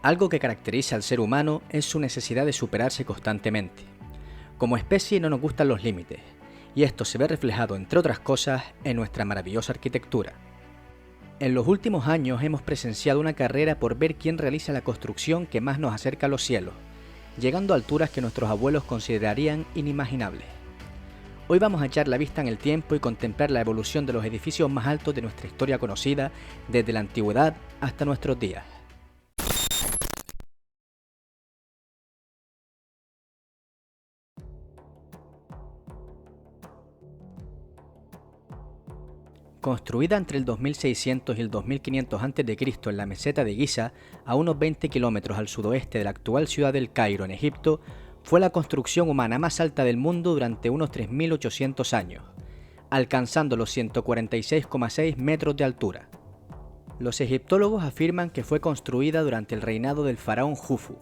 Algo que caracteriza al ser humano es su necesidad de superarse constantemente. Como especie no nos gustan los límites, y esto se ve reflejado, entre otras cosas, en nuestra maravillosa arquitectura. En los últimos años hemos presenciado una carrera por ver quién realiza la construcción que más nos acerca a los cielos, llegando a alturas que nuestros abuelos considerarían inimaginables. Hoy vamos a echar la vista en el tiempo y contemplar la evolución de los edificios más altos de nuestra historia conocida, desde la antigüedad hasta nuestros días. Construida entre el 2600 y el 2500 a.C. en la meseta de Giza, a unos 20 kilómetros al sudoeste de la actual ciudad del Cairo, en Egipto, fue la construcción humana más alta del mundo durante unos 3800 años, alcanzando los 146,6 metros de altura. Los egiptólogos afirman que fue construida durante el reinado del faraón Jufu,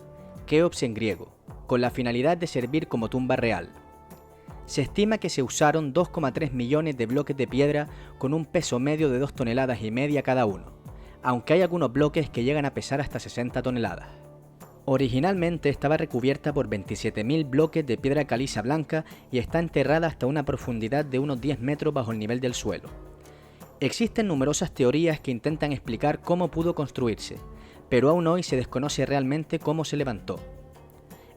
Keops en griego, con la finalidad de servir como tumba real. Se estima que se usaron 2,3 millones de bloques de piedra con un peso medio de 2,5 toneladas cada uno, aunque hay algunos bloques que llegan a pesar hasta 60 toneladas. Originalmente estaba recubierta por 27.000 bloques de piedra caliza blanca y está enterrada hasta una profundidad de unos 10 metros bajo el nivel del suelo. Existen numerosas teorías que intentan explicar cómo pudo construirse, pero aún hoy se desconoce realmente cómo se levantó.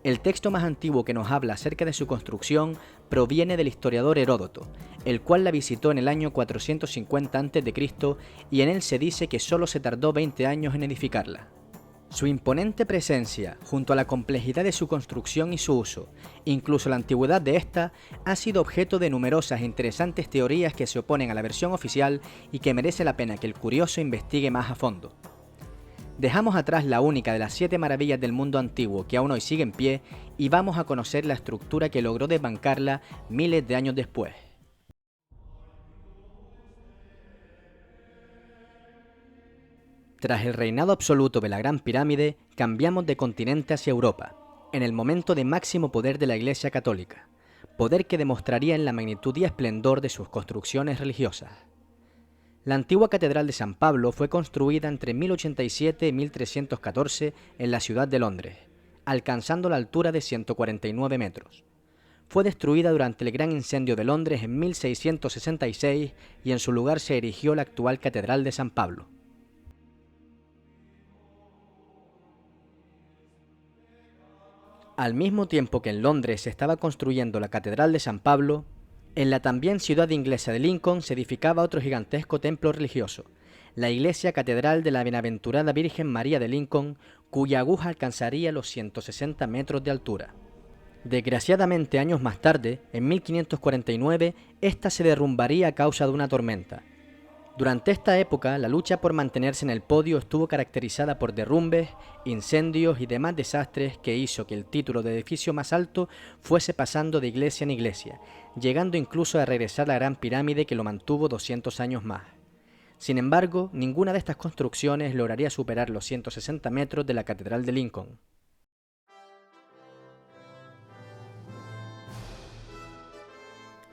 El texto más antiguo que nos habla acerca de su construcción proviene del historiador Heródoto, el cual la visitó en el año 450 a.C. y en él se dice que solo se tardó 20 años en edificarla. Su imponente presencia, junto a la complejidad de su construcción y su uso, incluso la antigüedad de esta, ha sido objeto de numerosas e interesantes teorías que se oponen a la versión oficial y que merece la pena que el curioso investigue más a fondo. Dejamos atrás la única de las 7 maravillas del mundo antiguo que aún hoy sigue en pie y vamos a conocer la estructura que logró desbancarla miles de años después. Tras el reinado absoluto de la Gran Pirámide, cambiamos de continente hacia Europa, en el momento de máximo poder de la Iglesia Católica, poder que demostraría en la magnitud y esplendor de sus construcciones religiosas. La antigua Catedral de San Pablo fue construida entre 1087 y 1314 en la ciudad de Londres, alcanzando la altura de 149 metros. Fue destruida durante el Gran Incendio de Londres en 1666 y en su lugar se erigió la actual Catedral de San Pablo. Al mismo tiempo que en Londres se estaba construyendo la Catedral de San Pablo, en la también ciudad inglesa de Lincoln se edificaba otro gigantesco templo religioso, la Iglesia Catedral de la Bienaventurada Virgen María de Lincoln, cuya aguja alcanzaría los 160 metros de altura. Desgraciadamente, años más tarde, en 1549, esta se derrumbaría a causa de una tormenta. Durante esta época, la lucha por mantenerse en el podio estuvo caracterizada por derrumbes, incendios y demás desastres que hizo que el título de edificio más alto fuese pasando de iglesia en iglesia, llegando incluso a regresar a la Gran Pirámide que lo mantuvo 200 años más. Sin embargo, ninguna de estas construcciones lograría superar los 160 metros de la Catedral de Lincoln.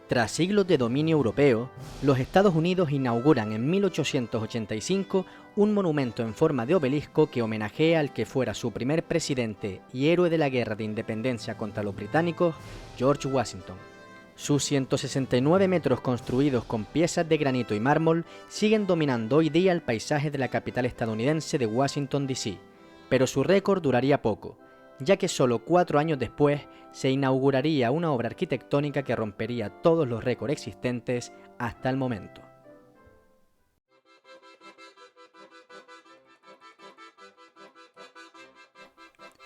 Tras siglos de dominio europeo, los Estados Unidos inauguran en 1885 un monumento en forma de obelisco que homenajea al que fuera su primer presidente y héroe de la Guerra de Independencia contra los británicos, George Washington. Sus 169 metros construidos con piezas de granito y mármol siguen dominando hoy día el paisaje de la capital estadounidense de Washington, D.C., pero su récord duraría poco, ya que solo 4 años después se inauguraría una obra arquitectónica que rompería todos los récords existentes hasta el momento.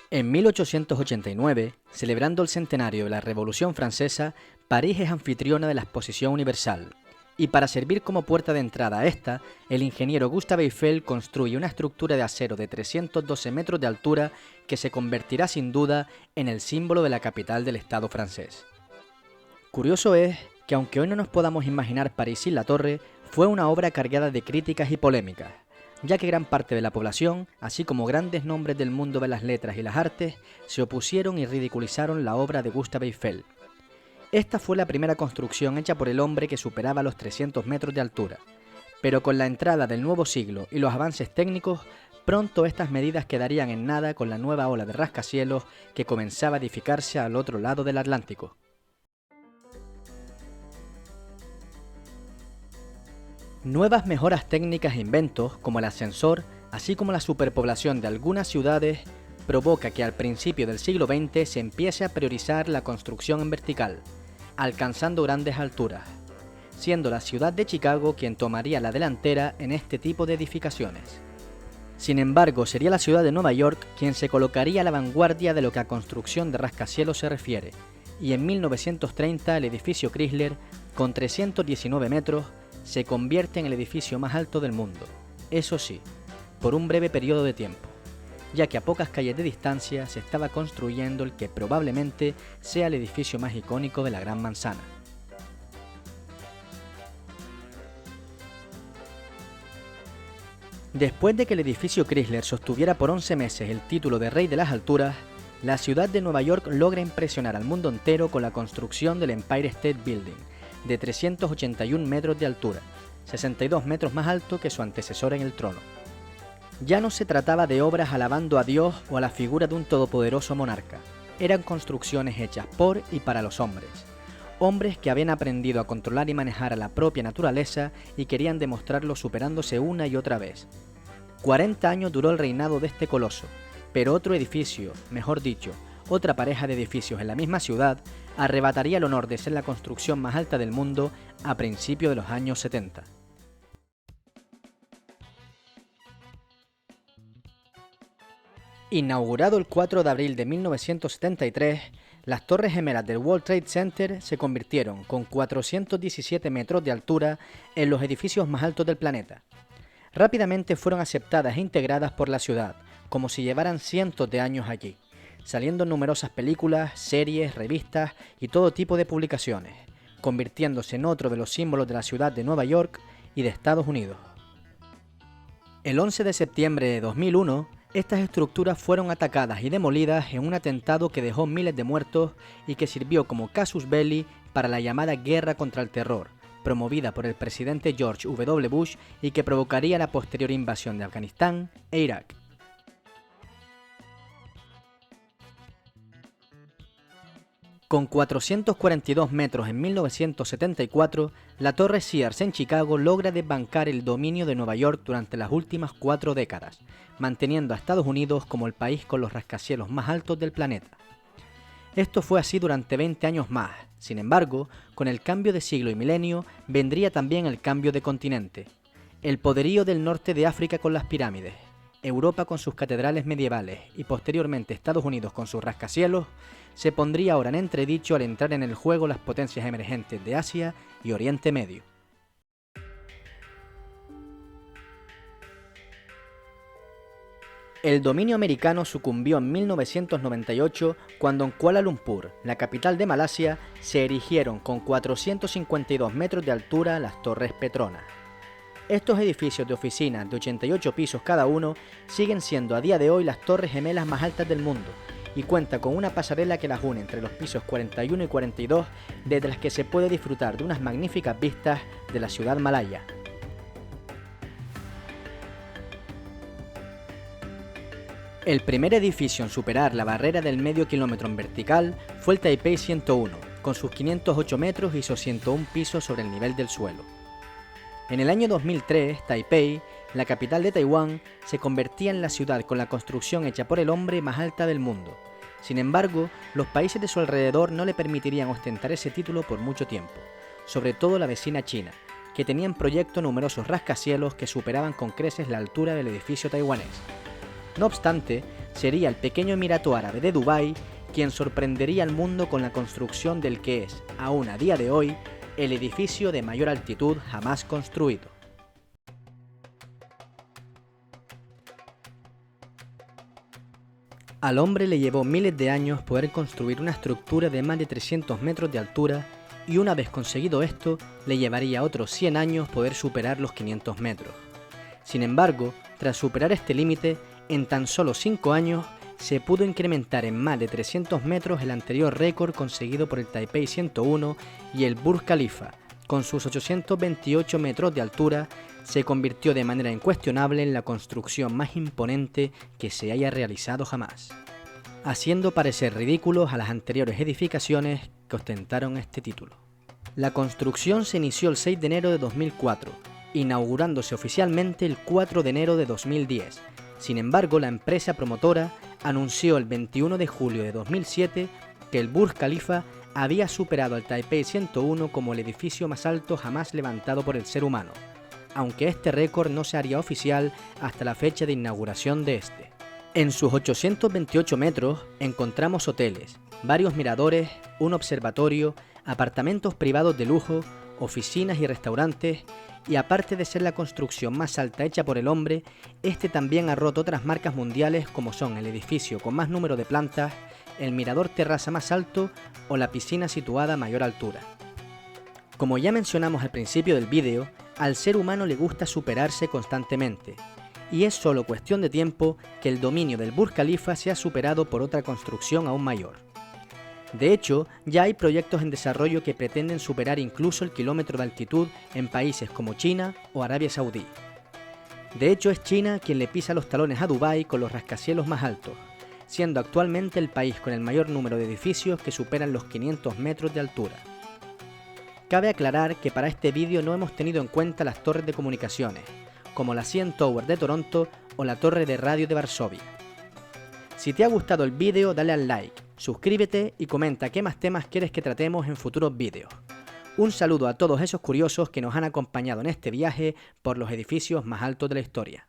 En 1889, celebrando el centenario de la Revolución Francesa, París es anfitriona de la Exposición Universal, y para servir como puerta de entrada a esta, el ingeniero Gustave Eiffel construye una estructura de acero de 312 metros de altura que se convertirá sin duda en el símbolo de la capital del Estado francés. Curioso es que aunque hoy no nos podamos imaginar París sin la torre, fue una obra cargada de críticas y polémicas, ya que gran parte de la población, así como grandes nombres del mundo de las letras y las artes, se opusieron y ridiculizaron la obra de Gustave Eiffel. Esta fue la primera construcción hecha por el hombre que superaba los 300 metros de altura, pero con la entrada del nuevo siglo y los avances técnicos, Pronto estas medidas quedarían en nada con la nueva ola de rascacielos que comenzaba a edificarse al otro lado del Atlántico. Nuevas mejoras técnicas e inventos, como el ascensor, así como la superpoblación de algunas ciudades, provoca que al principio del siglo XX se empiece a priorizar la construcción en vertical, alcanzando grandes alturas, siendo la ciudad de Chicago quien tomaría la delantera en este tipo de edificaciones. Sin embargo, sería la ciudad de Nueva York quien se colocaría a la vanguardia de lo que a construcción de rascacielos se refiere, y en 1930 el edificio Chrysler, con 319 metros, se convierte en el edificio más alto del mundo, eso sí, por un breve periodo de tiempo, ya que a pocas calles de distancia se estaba construyendo el que probablemente sea el edificio más icónico de la Gran Manzana. Después de que el edificio Chrysler sostuviera por 11 meses el título de Rey de las Alturas, la ciudad de Nueva York logra impresionar al mundo entero con la construcción del Empire State Building, de 381 metros de altura, 62 metros más alto que su antecesor en el trono. Ya no se trataba de obras alabando a Dios o a la figura de un todopoderoso monarca, eran construcciones hechas por y para los hombres. Hombres que habían aprendido a controlar y manejar a la propia naturaleza y querían demostrarlo superándose una y otra vez. 40 años duró el reinado de este coloso, pero otro edificio, mejor dicho, otra pareja de edificios en la misma ciudad, arrebataría el honor de ser la construcción más alta del mundo a principios de los años 70. Inaugurado el 4 de abril de 1973, las Torres Gemelas del World Trade Center se convirtieron, con 417 metros de altura, en los edificios más altos del planeta. Rápidamente fueron aceptadas e integradas por la ciudad, como si llevaran cientos de años aquí, saliendo en numerosas películas, series, revistas y todo tipo de publicaciones, convirtiéndose en otro de los símbolos de la ciudad de Nueva York y de Estados Unidos. El 11 de septiembre de 2001, estas estructuras fueron atacadas y demolidas en un atentado que dejó miles de muertos y que sirvió como casus belli para la llamada Guerra contra el Terror, promovida por el presidente George W. Bush y que provocaría la posterior invasión de Afganistán e Irak. Con 442 metros en 1974, la Torre Sears en Chicago logra desbancar el dominio de Nueva York durante las últimas 4 décadas, manteniendo a Estados Unidos como el país con los rascacielos más altos del planeta. Esto fue así durante 20 años más. Sin embargo, con el cambio de siglo y milenio, vendría también el cambio de continente. El poderío del norte de África con las pirámides, Europa con sus catedrales medievales y posteriormente Estados Unidos con sus rascacielos, se pondría ahora en entredicho al entrar en el juego las potencias emergentes de Asia y Oriente Medio. El dominio americano sucumbió en 1998 cuando en Kuala Lumpur, la capital de Malasia, se erigieron con 452 metros de altura las Torres Petronas. Estos edificios de oficinas de 88 pisos cada uno siguen siendo a día de hoy las torres gemelas más altas del mundo y cuenta con una pasarela que las une entre los pisos 41 y 42, desde las que se puede disfrutar de unas magníficas vistas de la ciudad malaya. El primer edificio en superar la barrera del medio kilómetro en vertical fue el Taipei 101, con sus 508 metros y sus 101 pisos sobre el nivel del suelo. En el año 2003, Taipei, la capital de Taiwán, se convertía en la ciudad con la construcción hecha por el hombre más alta del mundo. Sin embargo, los países de su alrededor no le permitirían ostentar ese título por mucho tiempo, sobre todo la vecina China, que tenía en proyecto numerosos rascacielos que superaban con creces la altura del edificio taiwanés. No obstante, sería el pequeño emirato árabe de Dubái quien sorprendería al mundo con la construcción del que es, aún a día de hoy, el edificio de mayor altitud jamás construido. Al hombre le llevó miles de años poder construir una estructura de más de 300 metros de altura y una vez conseguido esto, le llevaría otros 100 años poder superar los 500 metros. Sin embargo, tras superar este límite, en tan solo 5 años, se pudo incrementar en más de 300 metros el anterior récord conseguido por el Taipei 101 y el Burj Khalifa, con sus 828 metros de altura, se convirtió de manera incuestionable en la construcción más imponente que se haya realizado jamás, haciendo parecer ridículos a las anteriores edificaciones que ostentaron este título. La construcción se inició el 6 de enero de 2004, inaugurándose oficialmente el 4 de enero de 2010. Sin embargo, la empresa promotora anunció el 21 de julio de 2007 que el Burj Khalifa había superado al Taipei 101 como el edificio más alto jamás levantado por el ser humano, aunque este récord no se haría oficial hasta la fecha de inauguración de este. En sus 828 metros encontramos hoteles, varios miradores, un observatorio, apartamentos privados de lujo, oficinas y restaurantes, y aparte de ser la construcción más alta hecha por el hombre, este también ha roto otras marcas mundiales como son el edificio con más número de plantas, el mirador terraza más alto o la piscina situada a mayor altura. Como ya mencionamos al principio del vídeo, al ser humano le gusta superarse constantemente, y es solo cuestión de tiempo que el dominio del Burj Khalifa sea superado por otra construcción aún mayor. De hecho, ya hay proyectos en desarrollo que pretenden superar incluso el kilómetro de altitud en países como China o Arabia Saudí. De hecho, es China quien le pisa los talones a Dubái con los rascacielos más altos, siendo actualmente el país con el mayor número de edificios que superan los 500 metros de altura. Cabe aclarar que para este vídeo no hemos tenido en cuenta las torres de comunicaciones, como la CN Tower de Toronto o la torre de radio de Varsovia. Si te ha gustado el vídeo, dale al like, suscríbete y comenta qué más temas quieres que tratemos en futuros vídeos. Un saludo a todos esos curiosos que nos han acompañado en este viaje por los edificios más altos de la historia.